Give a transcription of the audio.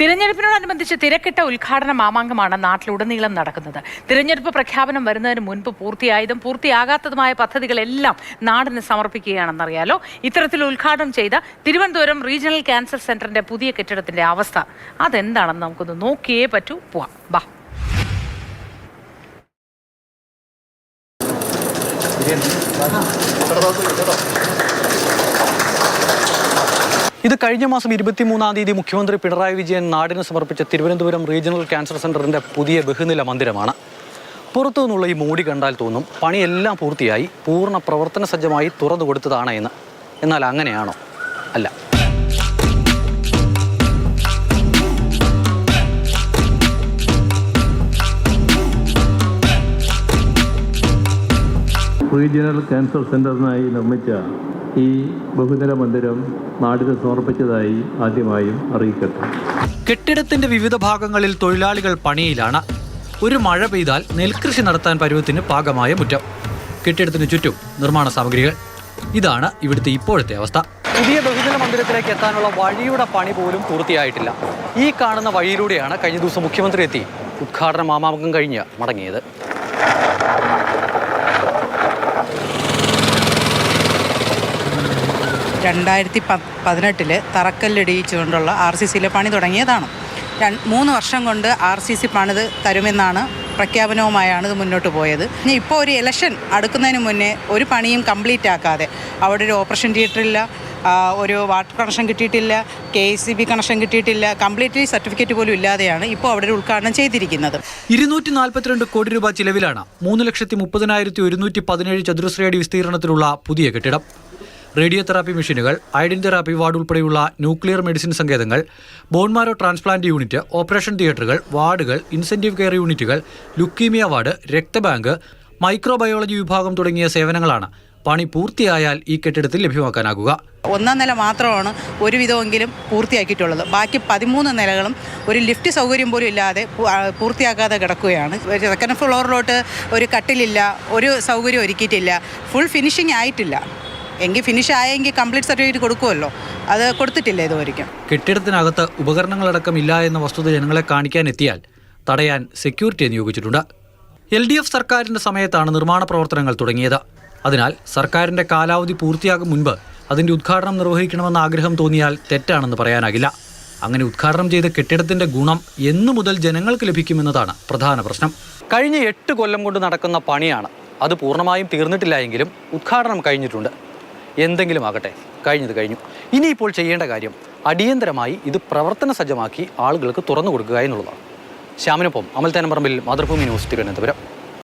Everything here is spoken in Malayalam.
തിരഞ്ഞെടുപ്പിനോടനുബന്ധിച്ച് തിരക്കിട്ട ഉദ്ഘാടന മാമാങ്കമാണ് നാട്ടിലുടനീളം നടക്കുന്നത്. തിരഞ്ഞെടുപ്പ് പ്രഖ്യാപനം വരുന്നതിന് മുൻപ് പൂർത്തിയായതും പൂർത്തിയാകാത്തതുമായ പദ്ധതികളെല്ലാം നാടിന് സമർപ്പിക്കുകയാണെന്നറിയാലോ. ഇത്തരത്തിൽ ഉദ്ഘാടനം ചെയ്ത തിരുവനന്തപുരം റീജിയണൽ ക്യാൻസർ സെന്ററിന്റെ പുതിയ കെട്ടിടത്തിന്റെ അവസ്ഥ അതെന്താണെന്ന് നമുക്കൊന്ന് നോക്കിയേ പറ്റൂ. പോവാം, ബാ. ഇത് കഴിഞ്ഞ മാസം 23-ാം തീയതി മുഖ്യമന്ത്രി പിണറായി വിജയൻ നാടിന് സമർപ്പിച്ച തിരുവനന്തപുരം റീജിയണൽ ക്യാൻസർ സെന്ററിന്റെ പുതിയ ബഹുനില മന്ദിരമാണ്. പുറത്തു നിന്നുള്ള ഈ മോടി കണ്ടാൽ തോന്നും പണിയെല്ലാം പൂർത്തിയായി പൂർണ്ണ പ്രവർത്തന സജ്ജമായി തുറന്നു കൊടുത്തതാണ് എന്ന്. എന്നാൽ അങ്ങനെയാണോ? അല്ല. റീജിയണൽ ക്യാൻസർ സെന്ററിനായി നിർമ്മിച്ച ഈ ബഹുനില മന്ദിരം നാടിന് സമർപ്പിച്ചതായി ആദ്യമായും അറിയിക്കട്ടെ. കെട്ടിടത്തിന്റെ വിവിധ ഭാഗങ്ങളിൽ തൊഴിലാളികൾ പണിയിലാണ്. ഒരു മഴ പെയ്താൽ നെൽകൃഷി നടത്താൻ പരുവത്തിന് പാകമായ മുറ്റം. കെട്ടിടത്തിന് ചുറ്റും നിർമ്മാണ സാമഗ്രികൾ. ഇതാണ് ഇവിടുത്തെ ഇപ്പോഴത്തെ അവസ്ഥ. പുതിയ ബഹുനില മന്ദിരത്തിലേക്ക് എത്താനുള്ള വഴിയുടെ പണി പോലും പൂർത്തിയായിട്ടില്ല. ഈ കാണുന്ന വഴിയിലൂടെയാണ് കഴിഞ്ഞ ദിവസം മുഖ്യമന്ത്രി എത്തി ഉദ്ഘാടന മാമാങ്കം കഴിഞ്ഞ് മടങ്ങിയത്. രണ്ടായിരത്തി 2018 തറക്കല്ലിടിയിച്ചുകൊണ്ടുള്ള RCCയിലെ പണി തുടങ്ങിയതാണ്. 3 വർഷം കൊണ്ട് RCC പണിത് തരുമെന്നാണ് പ്രഖ്യാപനവുമായാണ് ഇത് മുന്നോട്ട് പോയത്. ഇനി ഇപ്പോൾ ഒരു ഇലക്ഷൻ അടുക്കുന്നതിന് മുന്നേ ഒരു പണിയും കംപ്ലീറ്റ് ആക്കാതെ അവിടെ ഒരു ഓപ്പറേഷൻ തിയേറ്ററില്ല, ഒരു വാട്ടർ കണക്ഷൻ കിട്ടിയിട്ടില്ല, KCB കണക്ഷൻ കിട്ടിയിട്ടില്ല, കംപ്ലീറ്റ്ലി സർട്ടിഫിക്കറ്റ് പോലും ഇല്ലാതെയാണ് ഇപ്പോൾ അവിടെ ഒരു ഉദ്ഘാടനം ചെയ്തിരിക്കുന്നത്. 242 കോടി രൂപ ചിലവിലാണ് 3,30,117 ചതുരശ്രയടി വിസ്തീർണത്തിലുള്ള പുതിയ കെട്ടിടം. റേഡിയോ തെറാപ്പി മെഷീനുകൾ, അയഡിൻ തെറാപ്പി വാർഡ് ഉൾപ്പെടെയുള്ള ന്യൂക്ലിയർ മെഡിസിൻ സങ്കേതങ്ങൾ, ബോൺമാരോ ട്രാൻസ്പ്ലാന്റ് യൂണിറ്റ്, ഓപ്പറേഷൻ തിയേറ്ററുകൾ, വാർഡുകൾ, ഇൻസെന്റീവ് കെയർ യൂണിറ്റുകൾ, ലുക്കീമിയ വാർഡ്, രക്തബാങ്ക്, മൈക്രോബയോളജി വിഭാഗം തുടങ്ങിയ സേവനങ്ങളാണ് പണി പൂർത്തിയായാൽ ഈ കെട്ടിടത്തിൽ ലഭ്യമാക്കാനാകുക. 1ാം നില മാത്രമാണ് ഒരുവിധമെങ്കിലും പൂർത്തിയാക്കിയിട്ടുള്ളത്. ബാക്കി 13 നിലകളും ഒരു ലിഫ്റ്റ് സൗകര്യം പോലും ഇല്ലാതെ പൂർത്തിയാക്കാതെ കിടക്കുകയാണ്. സെക്കൻഡ് ഫ്ലോറിലോട്ട് ഒരു കട്ടിലില്ല, ഒരു സൗകര്യം ഒരുക്കിയിട്ടില്ല, ഫുൾ ഫിനിഷിംഗ് ആയിട്ടില്ല. എങ്കിൽ ഫിനിഷ് ആയെങ്കിൽ കംപ്ലീറ്റ് സർട്ടിഫിക്കറ്റ് കൊടുക്കുമല്ലോ, അത് കൊടുത്തിട്ടില്ല ഇതുവരെയ്ക്കും. കെട്ടിടത്തിനകത്ത് ഉപകരണങ്ങളടക്കം ഇല്ല എന്ന വസ്തുത ജനങ്ങളെ കാണിക്കാൻ എത്തിയാൽ തടയാൻ സെക്യൂരിറ്റിയെ നിയോഗിച്ചിട്ടുണ്ട്. LDF സർക്കാരിന്റെ സമയത്താണ് നിർമ്മാണ പ്രവർത്തനങ്ങൾ തുടങ്ങിയത്. അതിനാൽ സർക്കാരിന്റെ കാലാവധി പൂർത്തിയാകും മുൻപ് അതിന്റെ ഉദ്ഘാടനം നിർവഹിക്കണമെന്ന ആഗ്രഹം തോന്നിയാൽ തെറ്റാണെന്ന് പറയാനാകില്ല. അങ്ങനെ ഉദ്ഘാടനം ചെയ്ത കെട്ടിടത്തിന്റെ ഗുണം എന്നു മുതൽ ജനങ്ങൾക്ക് ലഭിക്കുമെന്നതാണ് പ്രധാന പ്രശ്നം. കഴിഞ്ഞ 8 കൊല്ലം കൊണ്ട് നടക്കുന്ന പണിയാണ്. അത് പൂർണ്ണമായും തീർന്നിട്ടില്ല എങ്കിലും ഉദ്ഘാടനം കഴിഞ്ഞിട്ടുണ്ട്. എന്തെങ്കിലും ആകട്ടെ, കഴിഞ്ഞത് കഴിഞ്ഞു. ഇനിയിപ്പോൾ ചെയ്യേണ്ട കാര്യം അടിയന്തരമായി ഇത് പ്രവർത്തന സജ്ജമാക്കി ആളുകൾക്ക് തുറന്നു കൊടുക്കുക എന്നുള്ളതാണ്. ശ്യാമിനൊപ്പം അമൽ തേനമ്പറമ്പിൽ, മാതൃഭൂമി ന്യൂസ്, തിരുവനന്തപുരം.